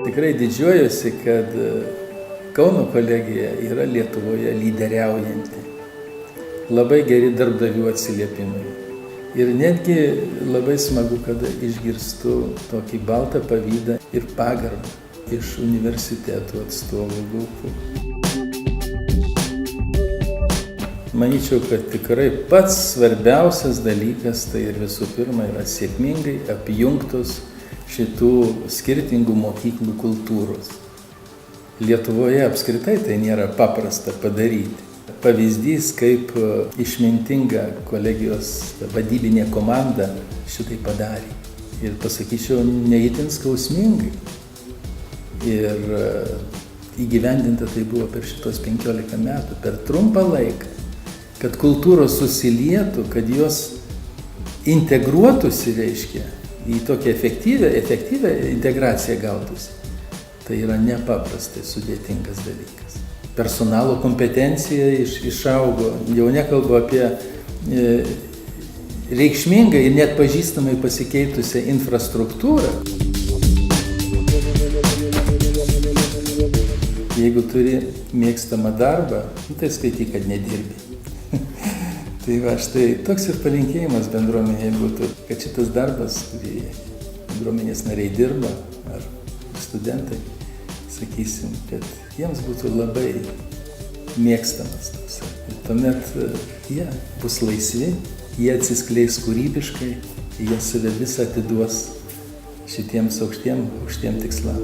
Tikrai didžiuojuosi, kad Kauno kolegija yra Lietuvoje lyderiaujanti. Labai geri darbdavių atsiliepimai. Ir netgi labai smagu, kada išgirstu tokį baltą pavydą ir pagarbą iš universitetų atstovų lūpų. Manyčiau, kad tikrai pats svarbiausias dalykas tai ir visų pirma yra sėkmingai apjungtos šitų skirtingų mokyklų kultūros. Lietuvoje apskritai tai nėra paprasta padaryti. Pavyzdys, kaip išmintinga kolegijos vadybinė komanda šitai padarė. Ir pasakyčiau, ne itin skausmingai. Ir įgyvendinta tai buvo per šitos 15 metų, per trumpą laiką, kad kultūros susilietų, kad jos integruotųsi, reiškia, į tokią efektyvę integraciją gautųsi. Tai yra nepaprastai sudėtingas dalykas. Personalo kompetencija išaugo, jau nekalbu apie reikšmingai ir net pažįstamai pasikeitusią infrastruktūrą. Jeigu turi mėgstamą darbą, tai skaityk, kad nedirbi. Tai va, štai toks ir palinkėjimas bendruomenėje būtų, kad šitas darbas, kurį bendruomenės nariai dirba, ar studentai, sakysim, kad jiems būtų labai mėgstamas toks. Ir tuomet jie bus laisvi, jie atsiskleis kūrybiškai, jie save visą atiduos šitiems aukštiem tikslam.